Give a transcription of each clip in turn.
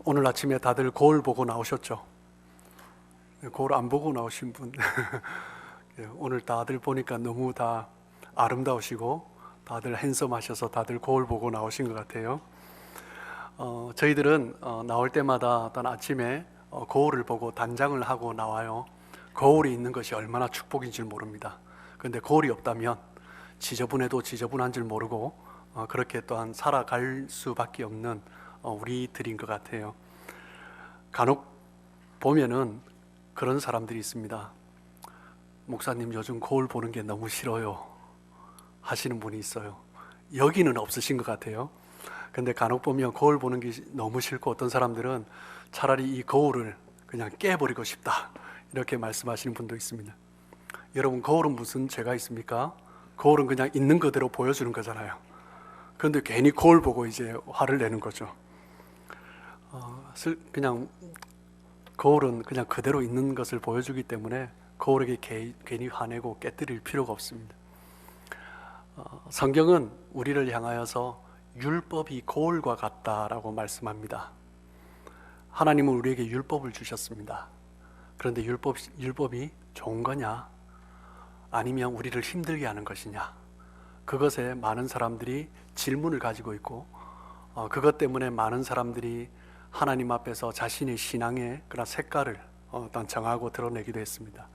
오늘 아침에 다들 거울 보고 나오셨죠? 거울 안 보고 나오신 분 오늘 다들 보니까 너무 다 아름다우시고 다들 핸섬하셔서 다들 거울 보고 나오신 것 같아요. 저희들은 나올 때마다 어떤 아침에 거울을 보고 단장을 하고 나와요. 거울이 있는 것이 얼마나 축복인 줄 모릅니다. 그런데 거울이 없다면 지저분해도 지저분한 줄 모르고 그렇게 또한 살아갈 수밖에 없는 우리들인 것 같아요. 간혹 보면은 그런 사람들이 있습니다. 목사님, 요즘 거울 보는 게 너무 싫어요 하시는 분이 있어요. 여기는 없으신 것 같아요. 근데 간혹 보면 거울 보는 게 너무 싫고, 어떤 사람들은 차라리 이 거울을 그냥 깨버리고 싶다 이렇게 말씀하시는 분도 있습니다. 여러분, 거울은 무슨 죄가 있습니까? 거울은 그냥 있는 그대로 보여주는 거잖아요. 그런데 괜히 거울 보고 이제 화를 내는 거죠. 그냥 거울은 그냥 그대로 있는 것을 보여주기 때문에 거울에게 괜히 화내고 깨뜨릴 필요가 없습니다. 성경은 우리를 향하여서 율법이 거울과 같다라고 말씀합니다. 하나님은 우리에게 율법을 주셨습니다. 그런데 율법이 좋은 거냐? 아니면 우리를 힘들게 하는 것이냐? 그것에 많은 사람들이 질문을 가지고 있고, 그것 때문에 많은 사람들이 하나님 앞에서 자신의 신앙의 그런 색깔을 정하고 드러내기도 했습니다.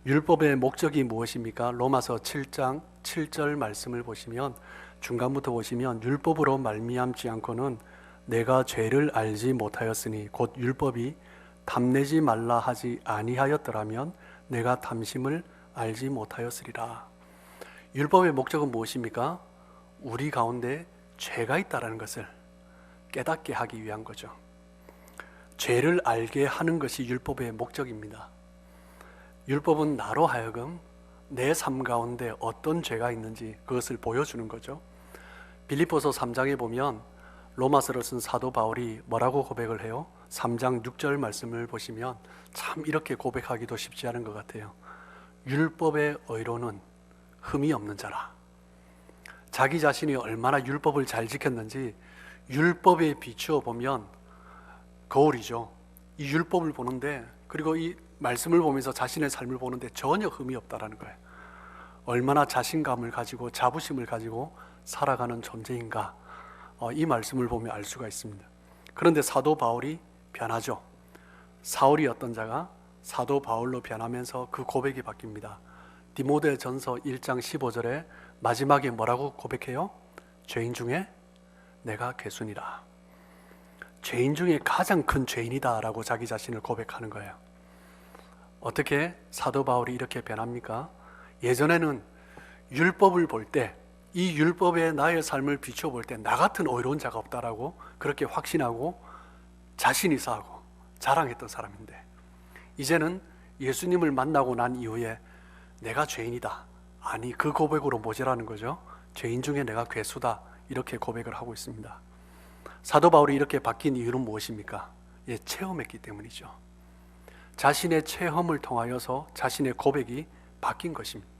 율법의 목적이 무엇입니까? 로마서 7장 7절 말씀을 보시면, 중간부터 보시면, 율법으로 말미암지 않고는 내가 죄를 알지 못하였으니 곧 율법이 탐내지 말라 하지 아니하였더라면 내가 탐심을 알지 못하였으리라. 율법의 목적은 무엇입니까? 우리 가운데 죄가 있다는 것을 깨닫게 하기 위한 거죠. 죄를 알게 하는 것이 율법의 목적입니다. 율법은 나로 하여금 내 삶 가운데 어떤 죄가 있는지 그것을 보여주는 거죠. 빌립보서 3장에 보면 로마서를 쓴 사도 바울이 뭐라고 고백을 해요? 3장 6절 말씀을 보시면 참 이렇게 고백하기도 쉽지 않은 것 같아요. 율법의 의로는 흠이 없는 자라. 자기 자신이 얼마나 율법을 잘 지켰는지 율법에 비추어 보면 거울이죠. 이 율법을 보는데, 그리고 이 말씀을 보면서 자신의 삶을 보는데 전혀 흠이 없다라는 거예요. 얼마나 자신감을 가지고 자부심을 가지고 살아가는 존재인가, 이 말씀을 보면 알 수가 있습니다. 그런데 사도 바울이 변하죠. 사울이었던 자가 사도 바울로 변하면서 그 고백이 바뀝니다. 디모데전서 1장 15절에 마지막에 뭐라고 고백해요? 죄인 중에 내가 괴순이라. 죄인 중에 가장 큰 죄인이다 라고 자기 자신을 고백하는 거예요. 어떻게 사도 바울이 이렇게 변합니까? 예전에는 율법을 볼 때, 이 율법에 나의 삶을 비춰볼 때 나 같은 의로운 자가 없다라고 그렇게 확신하고 자신 있어하고 자랑했던 사람인데, 이제는 예수님을 만나고 난 이후에 내가 죄인이다, 아니 그 고백으로 모자라는 거죠. 죄인 중에 내가 괴수다 이렇게 고백을 하고 있습니다. 사도 바울이 이렇게 바뀐 이유는 무엇입니까? 체험했기 때문이죠. 자신의 체험을 통하여서 자신의 고백이 바뀐 것입니다.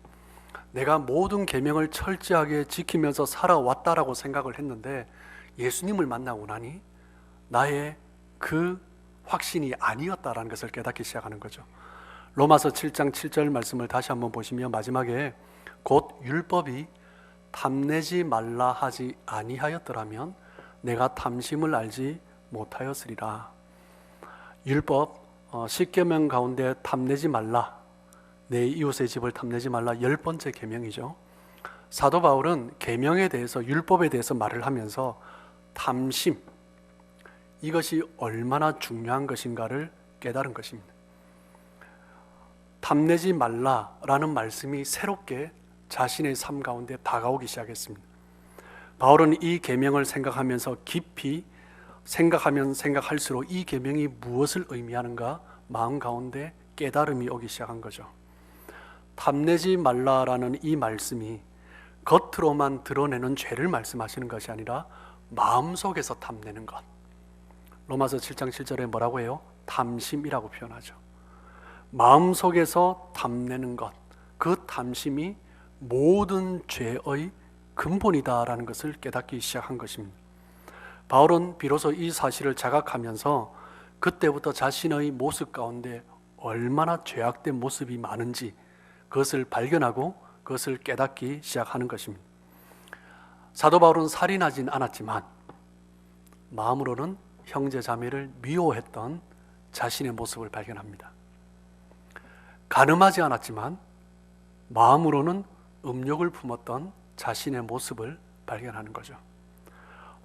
내가 모든 계명을 철저하게 지키면서 살아왔다라고 생각을 했는데 예수님을 만나고 나니 나의 그 확신이 아니었다라는 것을 깨닫기 시작하는 거죠. 로마서 7장 7절 말씀을 다시 한번 보시면 마지막에 곧 율법이 탐내지 말라 하지 아니하였더라면 내가 탐심을 알지 못하였으리라. 율법 10계명 가운데 탐내지 말라, 내 이웃의 집을 탐내지 말라 10번째 계명이죠. 사도 바울은 계명에 대해서, 율법에 대해서 말을 하면서 탐심, 이것이 얼마나 중요한 것인가를 깨달은 것입니다. 탐내지 말라라는 말씀이 새롭게 자신의 삶 가운데 다가오기 시작했습니다. 바울은 이 계명을 생각하면서 깊이 생각하면 생각할수록 이 계명이 무엇을 의미하는가 마음 가운데 깨달음이 오기 시작한 거죠. 탐내지 말라라는 이 말씀이 겉으로만 드러내는 죄를 말씀하시는 것이 아니라 마음속에서 탐내는 것. 로마서 7장 7절에 뭐라고 해요? 탐심이라고 표현하죠. 마음속에서 탐내는 것, 그 탐심이 모든 죄의 근본이다라는 것을 깨닫기 시작한 것입니다. 바울은 비로소 이 사실을 자각하면서 그때부터 자신의 모습 가운데 얼마나 죄악된 모습이 많은지 그것을 발견하고 그것을 깨닫기 시작하는 것입니다. 사도 바울은 살인하진 않았지만 마음으로는 형제 자매를 미워했던 자신의 모습을 발견합니다. 간음하지 않았지만 마음으로는 음욕을 품었던 자신의 모습을 발견하는 거죠.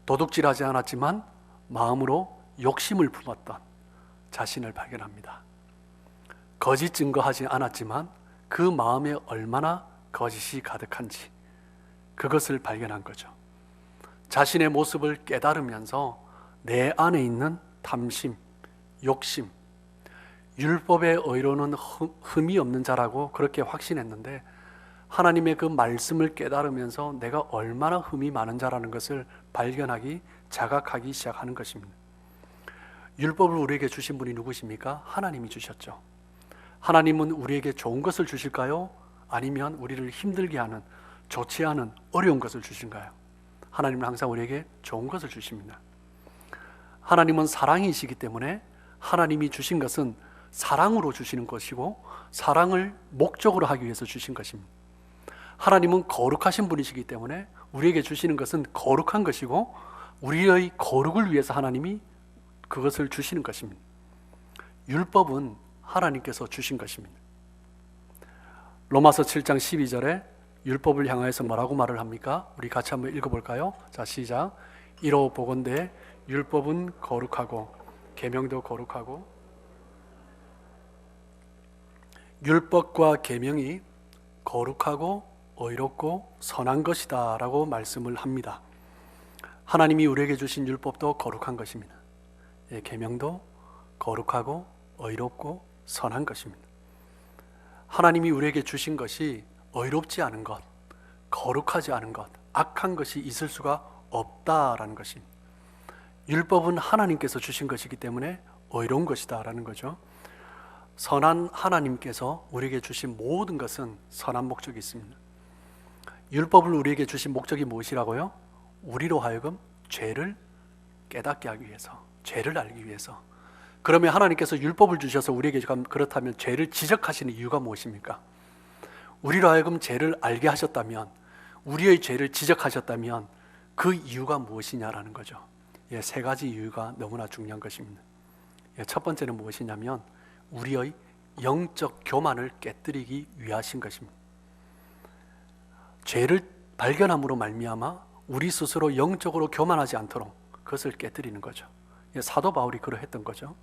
도둑질하지 않았지만 마음으로 욕심을 품었던 자신을 발견합니다. 거짓 증거하지 않았지만 그 마음에 얼마나 거짓이 가득한지 그것을 발견한 거죠. 자신의 모습을 깨달으면서 내 안에 있는 탐심, 욕심, 율법의 의로는 흠이 없는 자라고 그렇게 확신했는데 하나님의 그 말씀을 깨달으면서 내가 얼마나 흠이 많은 자라는 것을 발견하기, 자각하기 시작하는 것입니다. 율법을 우리에게 주신 분이 누구십니까? 하나님이 주셨죠. 하나님은 우리에게 좋은 것을 주실까요? 아니면 우리를 힘들게 하는, 좋지 않은, 어려운 것을 주신가요? 하나님은 항상 우리에게 좋은 것을 주십니다. 하나님은 사랑이시기 때문에 하나님이 주신 것은 사랑으로 주시는 것이고 사랑을 목적으로 하기 위해서 주신 것입니다. 하나님은 거룩하신 분이시기 때문에 우리에게 주시는 것은 거룩한 것이고 우리의 거룩을 위해서 하나님이 그것을 주시는 것입니다. 율법은 하나님께서 주신 것입니다. 로마서 7장 12절에 율법을 향하여서 뭐라고 말을 합니까? 우리 같이 한번 읽어볼까요? 자, 시작. 이로 보건대 율법은 거룩하고 계명도 거룩하고 율법과 계명이 거룩하고 의롭고 선한 것이다 라고 말씀을 합니다. 하나님이 우리에게 주신 율법도 거룩한 것입니다. 계명도 거룩하고 의롭고 선한 것입니다. 하나님이 우리에게 주신 것이 의롭지 않은 것, 거룩하지 않은 것, 악한 것이 있을 수가 없다라는 것입니다. 율법은 하나님께서 주신 것이기 때문에 의로운 것이다 라는 거죠. 선한 하나님께서 우리에게 주신 모든 것은 선한 목적이 있습니다. 율법을 우리에게 주신 목적이 무엇이라고요? 우리로 하여금 죄를 깨닫게 하기 위해서, 죄를 알기 위해서. 그러면 하나님께서 율법을 주셔서 우리에게 그렇다면 죄를 지적하시는 이유가 무엇입니까? 우리로 하여금 죄를 알게 하셨다면, 우리의 죄를 지적하셨다면 그 이유가 무엇이냐라는 거죠. 세 가지 이유가 너무나 중요한 것입니다. 첫 번째는 무엇이냐면 우리의 영적 교만을 깨뜨리기 위하신 것입니다. 죄를 발견함으로 말미암아 우리 스스로 영적으로 교만하지 않도록 그것을 깨뜨리는 거죠. 사도 바울이 그러했던 거죠.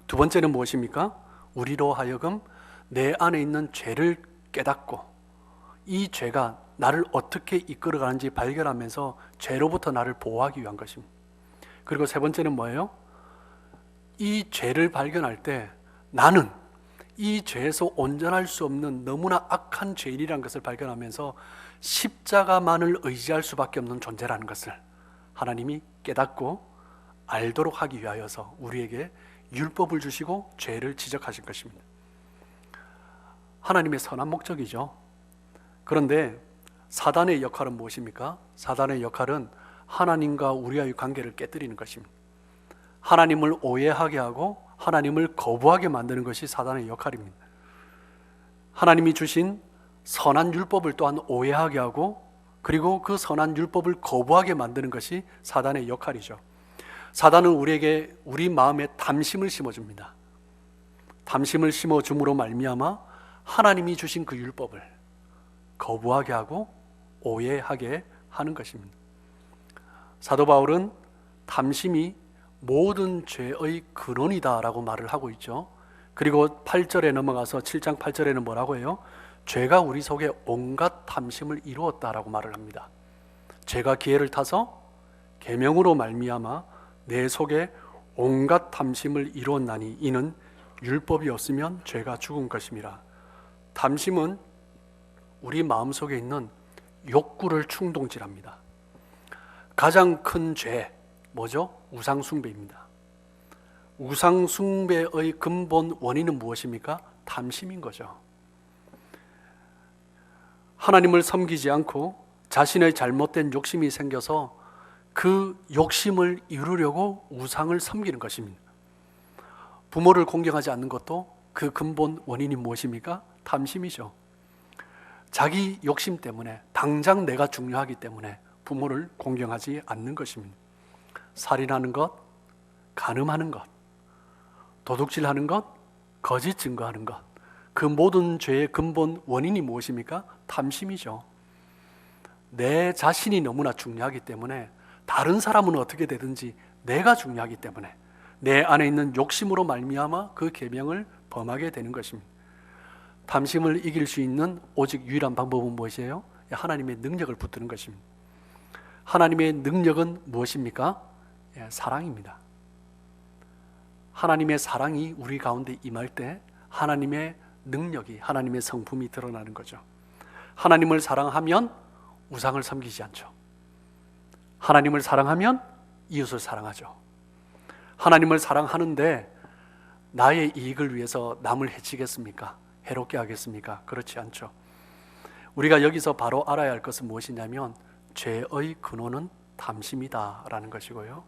두 번째는 무엇입니까? 우리로 하여금 내 안에 있는 죄를 깨닫고 이 죄가 나를 어떻게 이끌어가는지 발견하면서 죄로부터 나를 보호하기 위한 것입니다. 그리고 세 번째는 뭐예요? 이 죄를 발견할 때 나는 이 죄에서 온전할 수 없는 너무나 악한 죄인이라는 것을 발견하면서 십자가만을 의지할 수밖에 없는 존재라는 것을 하나님이 깨닫고 알도록 하기 위하여서 우리에게 율법을 주시고 죄를 지적하신 것입니다. 하나님의 선한 목적이죠. 그런데 사단의 역할은 무엇입니까? 사단의 역할은 하나님과 우리와의 관계를 깨뜨리는 것입니다. 하나님을 오해하게 하고 하나님을 거부하게 만드는 것이 사단의 역할입니다. 하나님이 주신 선한 율법을 또한 오해하게 하고 그리고 그 선한 율법을 거부하게 만드는 것이 사단의 역할이죠. 사단은 우리에게 우리 마음에 탐심을 심어줍니다. 탐심을 심어줌으로 말미암아 하나님이 주신 그 율법을 거부하게 하고 오해하게 하는 것입니다. 사도 바울은 탐심이 모든 죄의 근원이다라고 말을 하고 있죠. 그리고 8절에 넘어가서 7장 8절에는 뭐라고 해요? 죄가 우리 속에 온갖 탐심을 이루었다라고 말을 합니다. 죄가 기회를 타서 계명으로 말미암아 내 속에 온갖 탐심을 이루었나니 이는 율법이 없으면 죄가 죽은 것임이라. 탐심은 우리 마음속에 있는 욕구를 충동질합니다. 가장 큰 죄 뭐죠? 우상숭배입니다. 우상숭배의 근본 원인은 무엇입니까? 탐심인 거죠. 하나님을 섬기지 않고 자신의 잘못된 욕심이 생겨서 그 욕심을 이루려고 우상을 섬기는 것입니다. 부모를 공경하지 않는 것도 그 근본 원인이 무엇입니까? 탐심이죠. 자기 욕심 때문에, 당장 내가 중요하기 때문에 부모를 공경하지 않는 것입니다. 살인하는 것, 간음하는 것, 도둑질하는 것, 거짓 증거하는 것, 그 모든 죄의 근본 원인이 무엇입니까? 탐심이죠. 내 자신이 너무나 중요하기 때문에 다른 사람은 어떻게 되든지 내가 중요하기 때문에 내 안에 있는 욕심으로 말미암아 그 계명을 범하게 되는 것입니다. 탐심을 이길 수 있는 오직 유일한 방법은 무엇이에요? 하나님의 능력을 붙드는 것입니다. 하나님의 능력은 무엇입니까? 사랑입니다. 하나님의 사랑이 우리 가운데 임할 때 하나님의 능력이, 하나님의 성품이 드러나는 거죠. 하나님을 사랑하면 우상을 섬기지 않죠. 하나님을 사랑하면 이웃을 사랑하죠. 하나님을 사랑하는데 나의 이익을 위해서 남을 해치겠습니까? 해롭게 하겠습니까? 그렇지 않죠. 우리가 여기서 바로 알아야 할 것은 무엇이냐면 죄의 근원은 탐심이다라는 것이고요.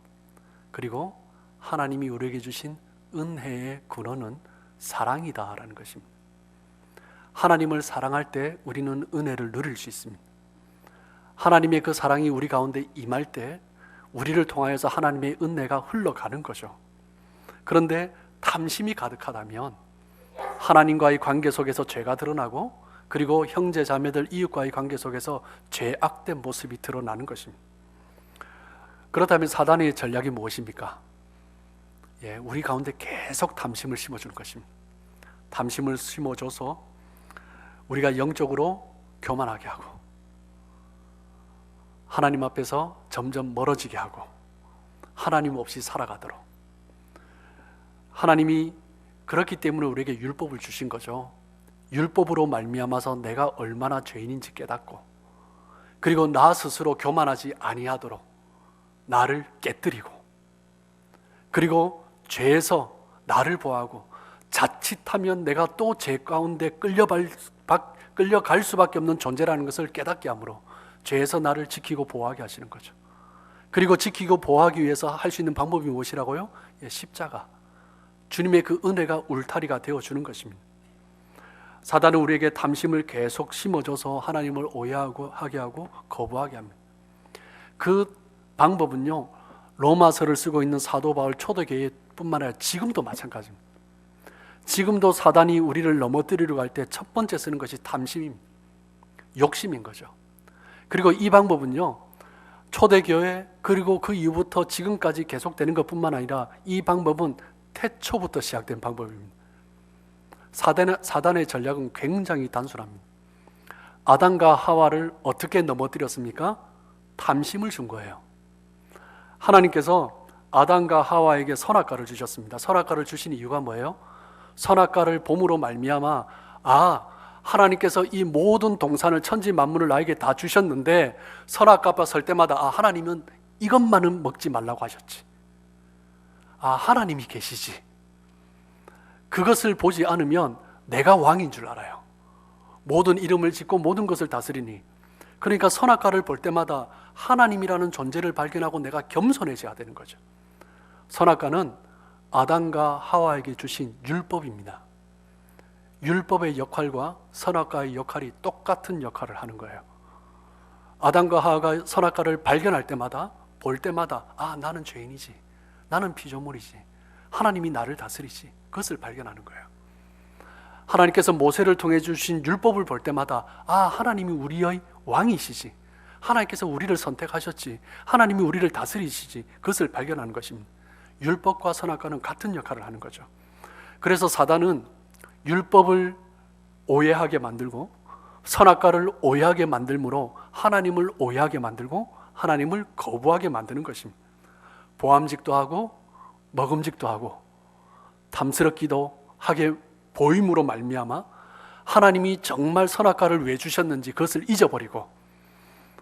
그리고 하나님이 우리에게 주신 은혜의 근원은 사랑이다라는 것입니다. 하나님을 사랑할 때 우리는 은혜를 누릴 수 있습니다. 하나님의 그 사랑이 우리 가운데 임할 때 우리를 통하여서 하나님의 은혜가 흘러가는 거죠. 그런데 탐심이 가득하다면 하나님과의 관계 속에서 죄가 드러나고, 그리고 형제 자매들 이웃과의 관계 속에서 죄악된 모습이 드러나는 것입니다. 그렇다면 사단의 전략이 무엇입니까? 우리 가운데 계속 탐심을 심어주는 것입니다. 탐심을 심어줘서 우리가 영적으로 교만하게 하고 하나님 앞에서 점점 멀어지게 하고 하나님 없이 살아가도록, 하나님이 그렇기 때문에 우리에게 율법을 주신 거죠. 율법으로 말미암아서 내가 얼마나 죄인인지 깨닫고, 그리고 나 스스로 교만하지 아니하도록 나를 깨뜨리고, 그리고 죄에서 나를 보호하고, 자칫하면 내가 또 죄 가운데 끌려갈 수밖에 없는 존재라는 것을 깨닫게 하므로 죄에서 나를 지키고 보호하게 하시는 거죠. 그리고 지키고 보호하기 위해서 할 수 있는 방법이 무엇이라고요? 십자가, 주님의 그 은혜가 울타리가 되어주는 것입니다. 사단은 우리에게 탐심을 계속 심어줘서 하나님을 오해하게 하고 거부하게 합니다. 그 방법은요, 로마서를 쓰고 있는 사도 바울 초대교회뿐만 아니라 지금도 마찬가지입니다. 지금도 사단이 우리를 넘어뜨리려고 할 때 첫 번째 쓰는 것이 탐심입니다. 욕심인 거죠. 그리고 이 방법은요, 초대교회 그리고 그 이후부터 지금까지 계속되는 것뿐만 아니라 이 방법은 태초부터 시작된 방법입니다. 사단의 전략은 굉장히 단순합니다. 아담과 하와를 어떻게 넘어뜨렸습니까? 탐심을 준 거예요. 하나님께서 아담과 하와에게 선악과를 주셨습니다. 선악과를 주신 이유가 뭐예요? 선악과를 봄으로 말미암아 하나님께서 이 모든 동산을 천지 만물을 나에게 다 주셨는데 선악과 앞에 설 때마다 하나님은 이것만은 먹지 말라고 하셨지. 하나님이 계시지. 그것을 보지 않으면 내가 왕인 줄 알아요. 모든 이름을 짓고 모든 것을 다스리니. 그러니까 선악과를 볼 때마다 하나님이라는 존재를 발견하고 내가 겸손해져야 되는 거죠. 선악과는 아담과 하와에게 주신 율법입니다. 율법의 역할과 선악과의 역할이 똑같은 역할을 하는 거예요. 아담과 하와가 선악과를 발견할 때마다, 볼 때마다 나는 죄인이지, 나는 피조물이지, 하나님이 나를 다스리지, 그것을 발견하는 거예요. 하나님께서 모세를 통해 주신 율법을 볼 때마다 하나님이 우리의 왕이시지, 하나님께서 우리를 선택하셨지, 하나님이 우리를 다스리시지, 그것을 발견하는 것입니다. 율법과 선악과는 같은 역할을 하는 거죠. 그래서 사단은 율법을 오해하게 만들고 선악과를 오해하게 만들므로 하나님을 오해하게 만들고 하나님을 거부하게 만드는 것입니다. 보암직도 하고 먹음직도 하고 탐스럽기도 하게 보임으로 말미암아 하나님이 정말 선악과를 왜 주셨는지 그것을 잊어버리고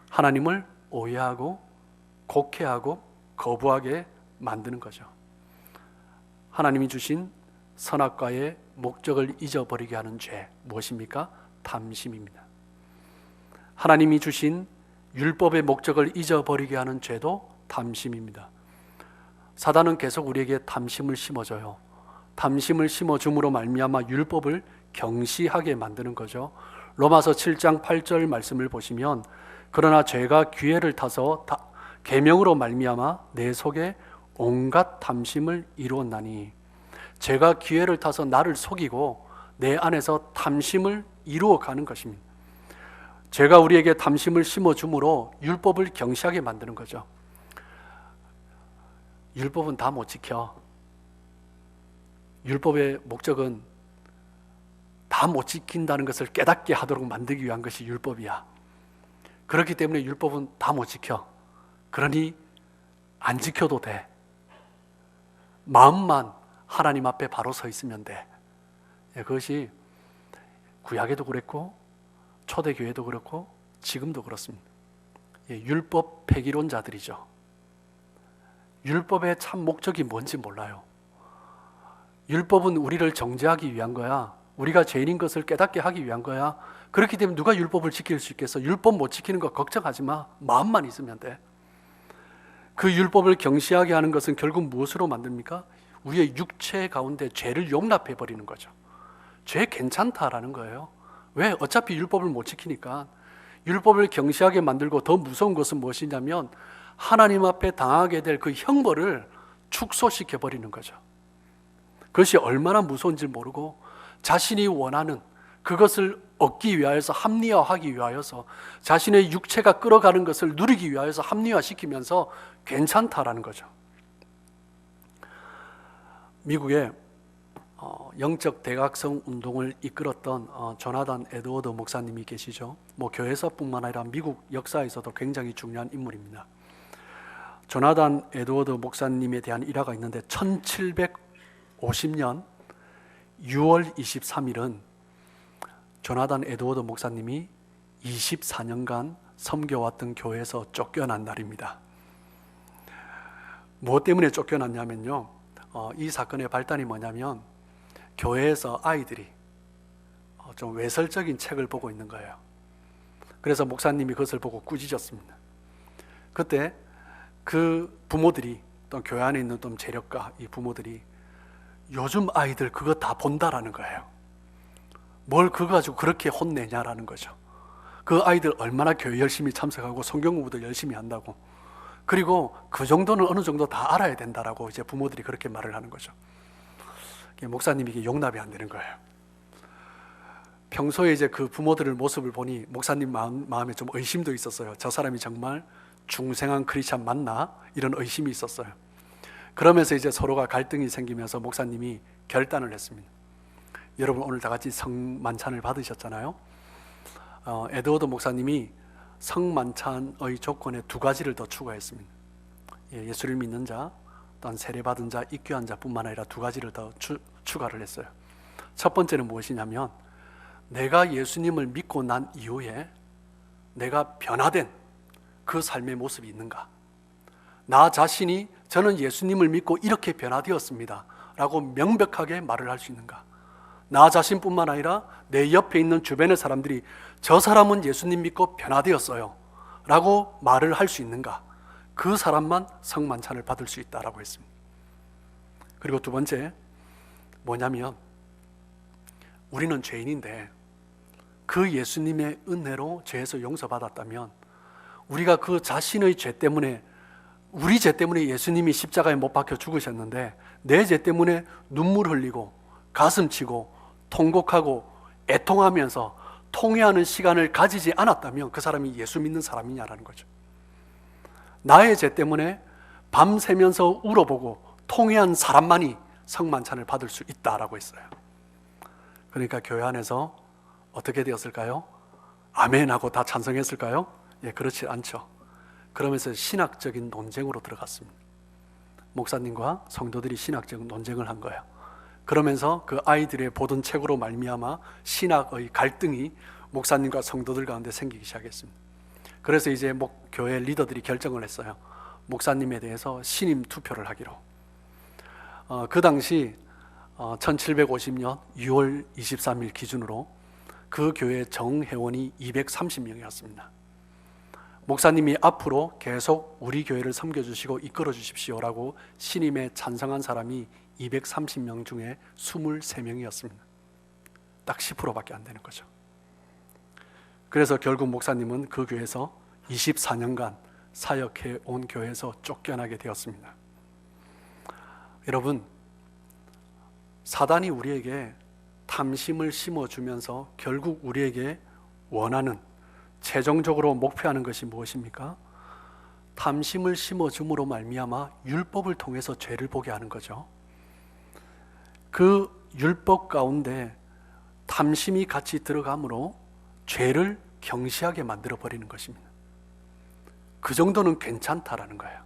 하나님을 오해하고 곡해하고 거부하게 만드는 거죠. 하나님이 주신 선악과의 목적을 잊어버리게 하는 죄, 무엇입니까? 탐심입니다. 하나님이 주신 율법의 목적을 잊어버리게 하는 죄도 탐심입니다. 사단은 계속 우리에게 탐심을 심어줘요. 탐심을 심어줌으로 말미암아 율법을 경시하게 만드는 거죠. 로마서 7장 8절 말씀을 보시면 그러나 죄가 기회를 타서 계명으로 말미암아 내 속에 온갖 탐심을 이루었나니, 죄가 기회를 타서 나를 속이고 내 안에서 탐심을 이루어가는 것입니다. 죄가 우리에게 탐심을 심어줌으로 율법을 경시하게 만드는 거죠. 율법은 다 못 지켜. 율법의 목적은 다 못 지킨다는 것을 깨닫게 하도록 만들기 위한 것이 율법이야. 그렇기 때문에 율법은 다 못 지켜. 그러니 안 지켜도 돼. 마음만 하나님 앞에 바로 서 있으면 돼. 그것이 구약에도 그랬고 초대교회도 그렇고 지금도 그렇습니다. 율법 폐기론자들이죠. 율법의 참 목적이 뭔지 몰라요. 율법은 우리를 정죄하기 위한 거야. 우리가 죄인인 것을 깨닫게 하기 위한 거야. 그렇기 때문에 누가 율법을 지킬 수 있겠어? 율법 못 지키는 거 걱정하지 마. 마음만 있으면 돼. 그 율법을 경시하게 하는 것은 결국 무엇으로 만듭니까? 우리의 육체 가운데 죄를 용납해 버리는 거죠. 죄 괜찮다라는 거예요. 왜? 어차피 율법을 못 지키니까. 율법을 경시하게 만들고 더 무서운 것은 무엇이냐면 하나님 앞에 당하게 될 그 형벌을 축소시켜 버리는 거죠. 그것이 얼마나 무서운지 모르고 자신이 원하는 그것을 얻기 위하여서 합리화하기 위하여서 자신의 육체가 끌어가는 것을 누리기 위하여서 합리화시키면서 괜찮다라는 거죠. 미국의 영적 대각성 운동을 이끌었던 조나단 에드워드 목사님이 계시죠. 교회에서뿐만 아니라 미국 역사에서도 굉장히 중요한 인물입니다. 조나단 에드워드 목사님에 대한 일화가 있는데 1750년 6월 23일은 조나단 에드워드 목사님이 24년간 섬겨왔던 교회에서 쫓겨난 날입니다. 무엇 때문에 쫓겨났냐면요, 이 사건의 발단이 뭐냐면 교회에서 아이들이 좀 외설적인 책을 보고 있는 거예요. 그래서 목사님이 그것을 보고 꾸짖었습니다. 그때 그 부모들이, 또 교회 안에 있는 좀 재력가 이 부모들이 요즘 아이들 그거 다 본다라는 거예요. 뭘 그거 가지고 그렇게 혼내냐라는 거죠. 그 아이들 얼마나 교회 열심히 참석하고 성경 공부도 열심히 한다고, 그리고 그 정도는 어느 정도 다 알아야 된다라고 이제 부모들이 그렇게 말을 하는 거죠. 목사님이 이게 용납이 안 되는 거예요. 평소에 이제 그 부모들의 모습을 보니 목사님 마음에 좀 의심도 있었어요. 저 사람이 정말 중생한 크리스찬 맞나? 이런 의심이 있었어요. 그러면서 이제 서로가 갈등이 생기면서 목사님이 결단을 했습니다. 여러분 오늘 다 같이 성만찬을 받으셨잖아요. 에드워드 목사님이 성만찬의 조건에 두 가지를 더 추가했습니다. 예수를 믿는 자, 또한 세례받은 자, 입교한 자뿐만 아니라 두 가지를 더 추가를 했어요. 첫 번째는 무엇이냐면 내가 예수님을 믿고 난 이후에 내가 변화된 그 삶의 모습이 있는가? 나 자신이 저는 예수님을 믿고 이렇게 변화되었습니다 라고 명백하게 말을 할 수 있는가? 나 자신뿐만 아니라 내 옆에 있는 주변의 사람들이 저 사람은 예수님 믿고 변화되었어요 라고 말을 할 수 있는가? 그 사람만 성만찬을 받을 수 있다라고 했습니다. 그리고 두 번째 뭐냐면 우리는 죄인인데 그 예수님의 은혜로 죄에서 용서받았다면 우리가 그 자신의 죄 때문에, 우리 죄 때문에 예수님이 십자가에 못 박혀 죽으셨는데 내 죄 때문에 눈물 흘리고 가슴치고 통곡하고 애통하면서 통회하는 시간을 가지지 않았다면 그 사람이 예수 믿는 사람이냐라는 거죠. 나의 죄 때문에 밤새면서 울어보고 통회한 사람만이 성만찬을 받을 수 있다라고 했어요. 그러니까 교회 안에서 어떻게 되었을까요? 아멘 하고 다 찬성했을까요? 그렇지 않죠. 그러면서 신학적인 논쟁으로 들어갔습니다. 목사님과 성도들이 신학적 논쟁을 한 거예요. 그러면서 그 아이들의 보던 책으로 말미암아 신학의 갈등이 목사님과 성도들 가운데 생기기 시작했습니다. 그래서 이제 교회 리더들이 결정을 했어요. 목사님에 대해서 신임 투표를 하기로. 그 당시 1750년 6월 23일 기준으로 그 교회 정회원이 230명이었습니다. 목사님이 앞으로 계속 우리 교회를 섬겨주시고 이끌어 주십시오라고 신임에 찬성한 사람이 230명 중에 23명이었습니다. 딱 10%밖에 안 되는 거죠. 그래서 결국 목사님은 그 교회에서 24년간 사역해 온 교회에서 쫓겨나게 되었습니다. 여러분, 사단이 우리에게 탐심을 심어주면서 결국 우리에게 원하는, 최종적으로 목표하는 것이 무엇입니까? 탐심을 심어줌으로 말미암아 율법을 통해서 죄를 보게 하는 거죠. 그 율법 가운데 탐심이 같이 들어가므로 죄를 경시하게 만들어 버리는 것입니다. 그 정도는 괜찮다라는 거예요.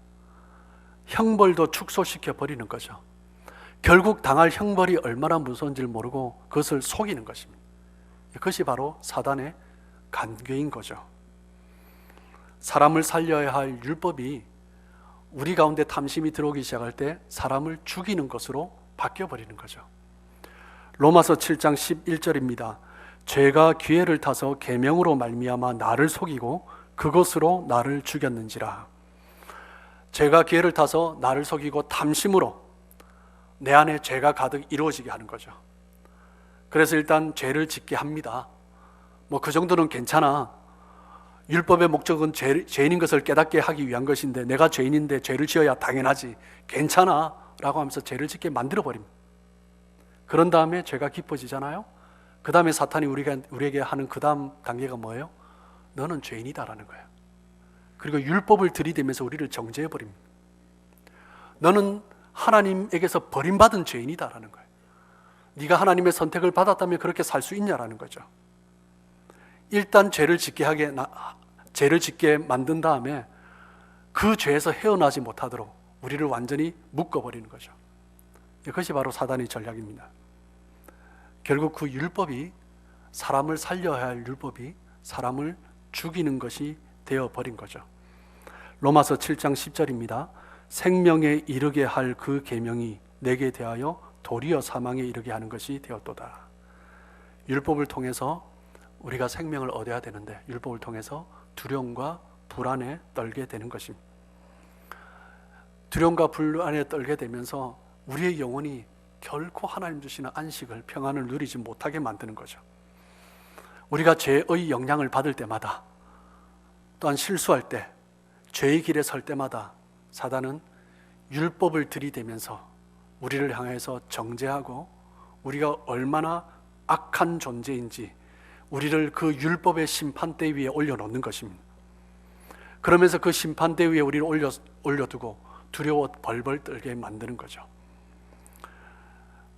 형벌도 축소시켜 버리는 거죠. 결국 당할 형벌이 얼마나 무서운지를 모르고 그것을 속이는 것입니다. 그것이 바로 사단의 간궤인 거죠. 사람을 살려야 할 율법이 우리 가운데 탐심이 들어오기 시작할 때 사람을 죽이는 것으로 바뀌어 버리는 거죠. 로마서 7장 11절입니다. 죄가 기회를 타서 계명으로 말미암아 나를 속이고 그것으로 나를 죽였는지라. 죄가 기회를 타서 나를 속이고 탐심으로 내 안에 죄가 가득 이루어지게 하는 거죠. 그래서 일단 죄를 짓게 합니다. 뭐 그 정도는 괜찮아. 율법의 목적은 죄인인 것을 깨닫게 하기 위한 것인데 내가 죄인인데 죄를 지어야 당연하지. 괜찮아 라고 하면서 죄를 짓게 만들어 버립니다. 그런 다음에 죄가 깊어지잖아요. 그 다음에 사탄이 우리에게 하는 그 다음 단계가 뭐예요? 너는 죄인이다라는 거예요. 그리고 율법을 들이대면서 우리를 정죄해 버립니다. 너는 하나님에게서 버림받은 죄인이다라는 거예요. 네가 하나님의 선택을 받았다면 그렇게 살 수 있냐라는 거죠. 일단 죄를 짓게 만든 다음에 그 죄에서 헤어나지 못하도록 우리를 완전히 묶어버리는 거죠. 이것이 바로 사단의 전략입니다. 결국 그 율법이, 사람을 살려야 할 율법이 사람을 죽이는 것이 되어버린 거죠. 로마서 7장 10절입니다. 생명에 이르게 할 그 계명이 내게 대하여 도리어 사망에 이르게 하는 것이 되었도다. 율법을 통해서 우리가 생명을 얻어야 되는데 율법을 통해서 두려움과 불안에 떨게 되는 것입니다. 두려움과 불안에 떨게 되면서 우리의 영혼이 결코 하나님 주시는 안식을, 평안을 누리지 못하게 만드는 거죠. 우리가 죄의 영향을 받을 때마다, 또한 실수할 때, 죄의 길에 설 때마다 사단은 율법을 들이대면서 우리를 향해서 정죄하고 우리가 얼마나 악한 존재인지 우리를 그 율법의 심판대 위에 올려놓는 것입니다. 그러면서 그 심판대 위에 우리를 올려두고 두려워 벌벌 떨게 만드는 거죠.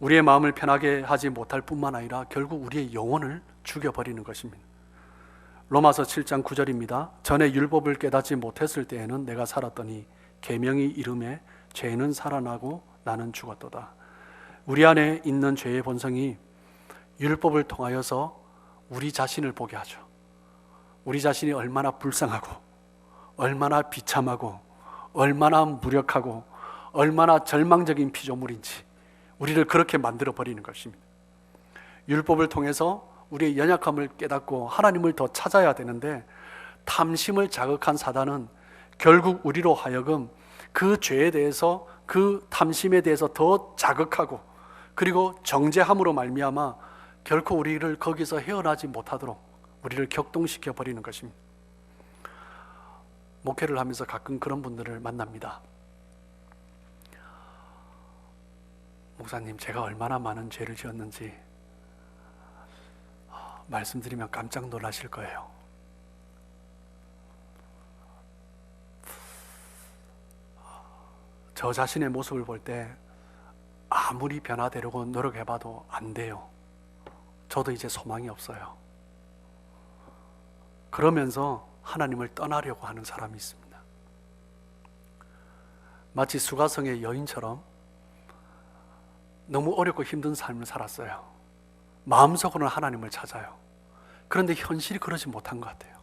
우리의 마음을 편하게 하지 못할 뿐만 아니라 결국 우리의 영혼을 죽여버리는 것입니다. 로마서 7장 9절입니다. 전에 율법을 깨닫지 못했을 때에는 내가 살았더니 계명이 이름에 죄는 살아나고 나는 죽었도다. 우리 안에 있는 죄의 본성이 율법을 통하여서 우리 자신을 보게 하죠. 우리 자신이 얼마나 불쌍하고 얼마나 비참하고 얼마나 무력하고 얼마나 절망적인 피조물인지 우리를 그렇게 만들어 버리는 것입니다. 율법을 통해서 우리의 연약함을 깨닫고 하나님을 더 찾아야 되는데 탐심을 자극한 사단은 결국 우리로 하여금 그 죄에 대해서, 그 탐심에 대해서 더 자극하고 그리고 정죄함으로 말미암아 결코 우리를 거기서 헤어나지 못하도록 우리를 격동시켜 버리는 것입니다. 목회를 하면서 가끔 그런 분들을 만납니다. 목사님, 제가 얼마나 많은 죄를 지었는지 말씀드리면 깜짝 놀라실 거예요. 저 자신의 모습을 볼 때 아무리 변화되려고 노력해봐도 안 돼요. 저도 이제 소망이 없어요. 그러면서 하나님을 떠나려고 하는 사람이 있습니다. 마치 수가성의 여인처럼 너무 어렵고 힘든 삶을 살았어요. 마음속으로는 하나님을 찾아요. 그런데 현실이 그러지 못한 것 같아요.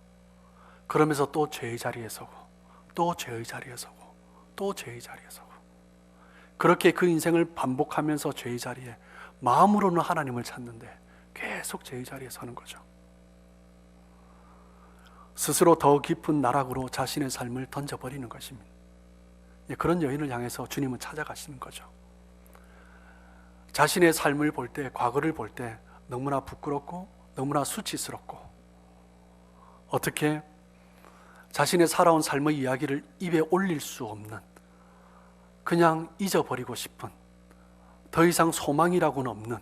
그러면서 또 죄의 자리에 서고 또 죄의 자리에 서고 또 죄의 자리에 서고 그렇게 그 인생을 반복하면서 죄의 자리에, 마음으로는 하나님을 찾는데 계속 죄의 자리에 서는 거죠. 스스로 더 깊은 나락으로 자신의 삶을 던져버리는 것입니다. 그런 여인을 향해서 주님은 찾아가시는 거죠. 자신의 삶을 볼 때, 과거를 볼 때 너무나 부끄럽고 너무나 수치스럽고, 어떻게 자신의 살아온 삶의 이야기를 입에 올릴 수 없는, 그냥 잊어버리고 싶은, 더 이상 소망이라고는 없는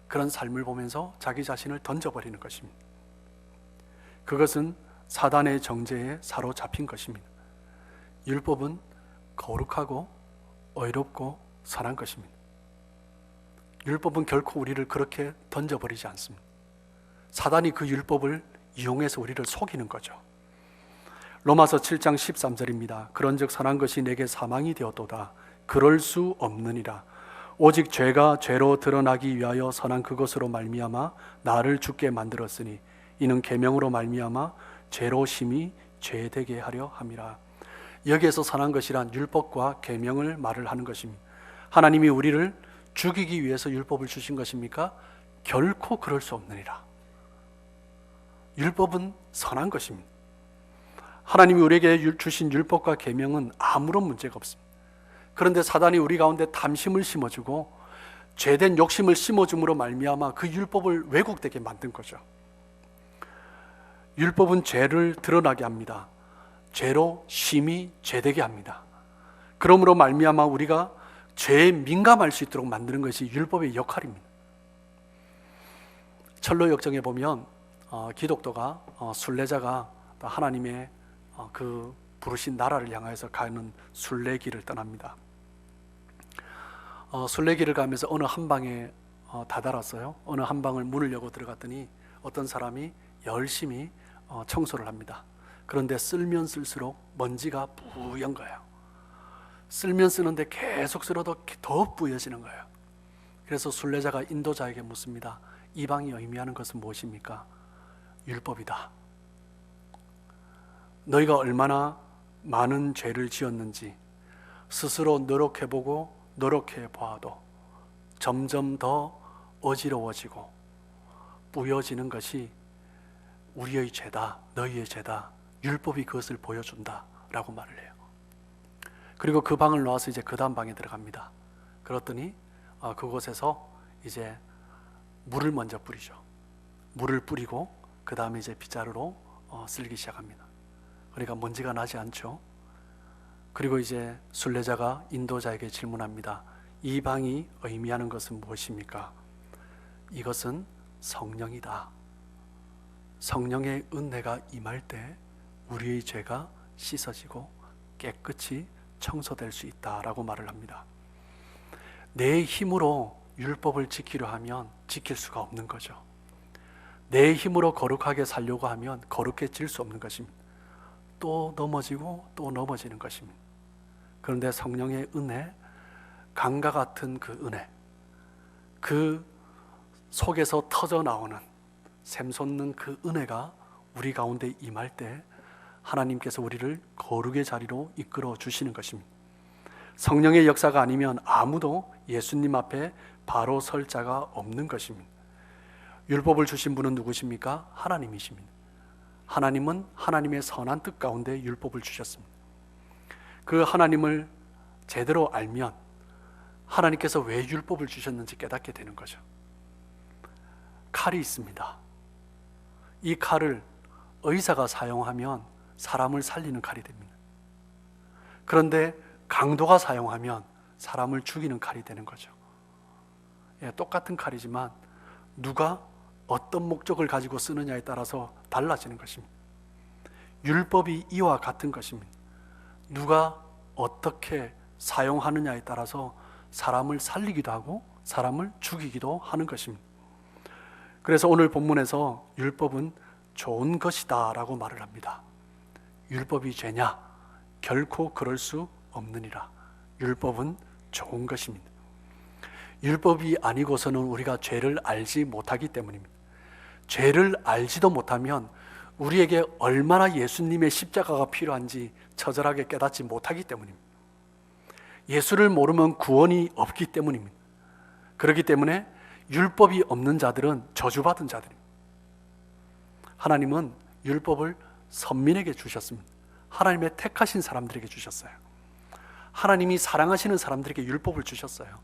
그런 삶을 보면서 자기 자신을 던져버리는 것입니다. 그것은 사단의 정죄에 사로잡힌 것입니다. 율법은 거룩하고 의롭고 선한 것입니다. 율법은 결코 우리를 그렇게 던져버리지 않습니다. 사단이 그 율법을 이용해서 우리를 속이는 거죠. 로마서 7장 13절입니다. 그런즉 선한 것이 내게 사망이 되었도다. 그럴 수 없느니라. 오직 죄가 죄로 드러나기 위하여 선한 그것으로 말미암아 나를 죽게 만들었으니 이는 계명으로 말미암아 죄로 심히 죄되게 하려 함이라. 여기에서 선한 것이란 율법과 계명을 말을 하는 것입니다. 하나님이 우리를 죽이기 위해서 율법을 주신 것입니까? 결코 그럴 수 없느니라. 율법은 선한 것입니다. 하나님이 우리에게 주신 율법과 계명은 아무런 문제가 없습니다. 그런데 사단이 우리 가운데 탐심을 심어주고 죄된 욕심을 심어줌으로 말미암아 그 율법을 왜곡되게 만든 거죠. 율법은 죄를 드러나게 합니다. 죄로 심히 죄되게 합니다. 그러므로 말미암아 우리가 죄에 민감할 수 있도록 만드는 것이 율법의 역할입니다. 철로 역정에 보면 기독도가 순례자가 하나님의 그 부르신 나라를 향해서 가는 순례길을 떠납니다. 순례길을 가면서 어느 한 방에 다다랐어요. 어느 한 방을 문을 열고 들어갔더니 어떤 사람이 열심히 청소를 합니다. 그런데 쓸면 쓸수록 먼지가 뿌연 거예요. 쓸면 쓰는데 계속 쓸어도 더 뿌여지는 거예요. 그래서 순례자가 인도자에게 묻습니다. 이 방이 의미하는 것은 무엇입니까? 율법이다. 너희가 얼마나 많은 죄를 지었는지 스스로 노력해보고 노력해봐도 점점 더 어지러워지고 뿌여지는 것이 우리의 죄다, 너희의 죄다. 율법이 그것을 보여준다 라고 말을 해요. 그리고 그 방을 놓아서 이제 그 다음 방에 들어갑니다. 그랬더니 그곳에서 이제 물을 먼저 뿌리죠. 물을 뿌리고 그 다음에 이제 빗자루로 쓸기 시작합니다. 그러니까 먼지가 나지 않죠. 그리고 이제 순례자가 인도자에게 질문합니다. 이 방이 의미하는 것은 무엇입니까? 이것은 성령이다. 성령의 은혜가 임할 때 우리의 죄가 씻어지고 깨끗이 청소될 수 있다라고 말을 합니다. 내 힘으로 율법을 지키려 하면 지킬 수가 없는 거죠. 내 힘으로 거룩하게 살려고 하면 거룩해질 수 없는 것입니다. 또 넘어지고 또 넘어지는 것입니다. 그런데 성령의 은혜, 강과 같은 그 은혜, 그 속에서 터져 나오는 샘솟는 그 은혜가 우리 가운데 임할 때 하나님께서 우리를 거룩의 자리로 이끌어 주시는 것입니다. 성령의 역사가 아니면 아무도 예수님 앞에 바로 설 자가 없는 것입니다. 율법을 주신 분은 누구십니까? 하나님이십니다. 하나님은 하나님의 선한 뜻 가운데 율법을 주셨습니다. 그 하나님을 제대로 알면 하나님께서 왜 율법을 주셨는지 깨닫게 되는 거죠. 칼이 있습니다. 이 칼을 의사가 사용하면 사람을 살리는 칼이 됩니다. 그런데 강도가 사용하면 사람을 죽이는 칼이 되는 거죠. 똑같은 칼이지만 누가 어떤 목적을 가지고 쓰느냐에 따라서 달라지는 것입니다. 율법이 이와 같은 것입니다. 누가 어떻게 사용하느냐에 따라서 사람을 살리기도 하고 사람을 죽이기도 하는 것입니다. 그래서 오늘 본문에서 율법은 좋은 것이다 라고 말을 합니다. 율법이 죄냐? 결코 그럴 수 없느니라. 율법은 좋은 것입니다. 율법이 아니고서는 우리가 죄를 알지 못하기 때문입니다. 죄를 알지도 못하면 우리에게 얼마나 예수님의 십자가가 필요한지 처절하게 깨닫지 못하기 때문입니다. 예수를 모르면 구원이 없기 때문입니다. 그렇기 때문에 율법이 없는 자들은 저주받은 자들입니다. 하나님은 율법을 선민에게 주셨습니다. 하나님의 택하신 사람들에게 주셨어요. 하나님이 사랑하시는 사람들에게 율법을 주셨어요.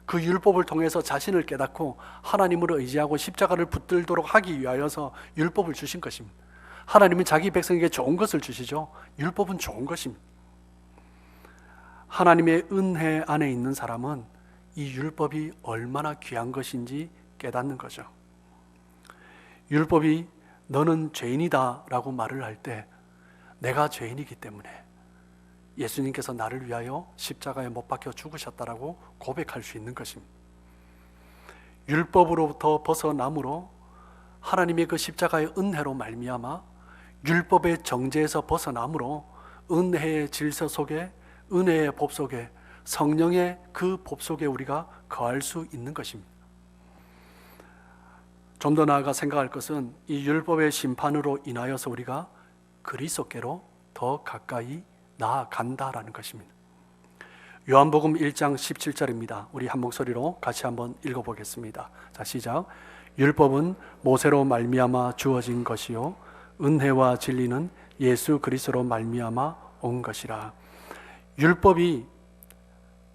그 율법을 통해서 자신을 깨닫고 하나님을 의지하고 십자가를 붙들도록 하기 위하여서 율법을 주신 것입니다. 하나님은 자기 백성에게 좋은 것을 주시죠. 율법은 좋은 것입니다. 하나님의 은혜 안에 있는 사람은 이 율법이 얼마나 귀한 것인지 깨닫는 거죠. 율법이 너는 죄인이다 라고 말을 할 때 내가 죄인이기 때문에 예수님께서 나를 위하여 십자가에 못 박혀 죽으셨다라고 고백할 수 있는 것입니다. 율법으로부터 벗어남으로 하나님의 그 십자가의 은혜로 말미암아 율법의 정죄에서 벗어남으로 은혜의 질서 속에, 은혜의 법 속에, 성령의 그 법 속에 우리가 거할 수 있는 것입니다. 좀 더 나아가 생각할 것은 이 율법의 심판으로 인하여서 우리가 그리스도께로 더 가까이 나아간다라는 것입니다. 요한복음 1장 17절입니다. 우리 한 목소리로 같이 한번 읽어보겠습니다. 자, 시작. 율법은 모세로 말미암아 주어진 것이요 은혜와 진리는 예수 그리스도로 말미암아 온 것이라. 율법이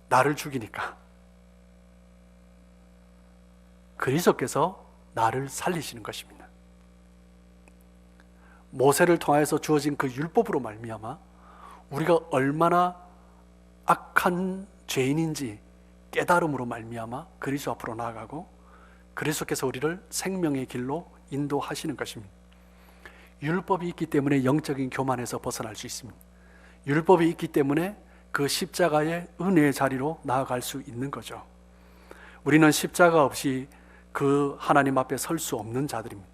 나를 죽이니까 그리스도께서 나를 살리시는 것입니다. 모세를 통하여서 주어진 그 율법으로 말미암아 우리가 얼마나 악한 죄인인지 깨달음으로 말미암아 그리스도 앞으로 나아가고 그리스도께서 우리를 생명의 길로 인도하시는 것입니다. 율법이 있기 때문에 영적인 교만에서 벗어날 수 있습니다. 율법이 있기 때문에 그 십자가의 은혜의 자리로 나아갈 수 있는 거죠. 우리는 십자가 없이 그 하나님 앞에 설 수 없는 자들입니다.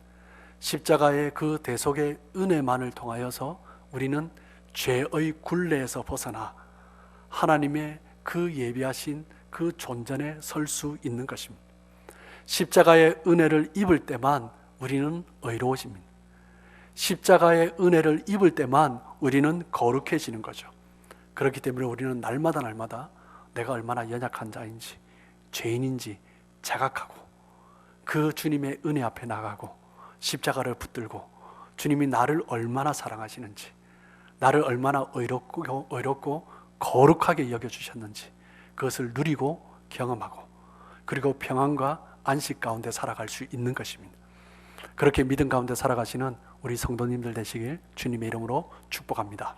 십자가의 그 대속의 은혜만을 통하여서 우리는 죄의 굴레에서 벗어나 하나님의 그 예비하신 그 존전에 설 수 있는 것입니다. 십자가의 은혜를 입을 때만 우리는 의로워집니다. 십자가의 은혜를 입을 때만 우리는 거룩해지는 거죠. 그렇기 때문에 우리는 날마다 내가 얼마나 연약한 자인지, 죄인인지 자각하고 그 주님의 은혜 앞에 나가고 십자가를 붙들고 주님이 나를 얼마나 사랑하시는지, 나를 얼마나 의롭고 거룩하게 여겨주셨는지 그것을 누리고 경험하고 그리고 평안과 안식 가운데 살아갈 수 있는 것입니다. 그렇게 믿음 가운데 살아가시는 우리 성도님들 되시길 주님의 이름으로 축복합니다.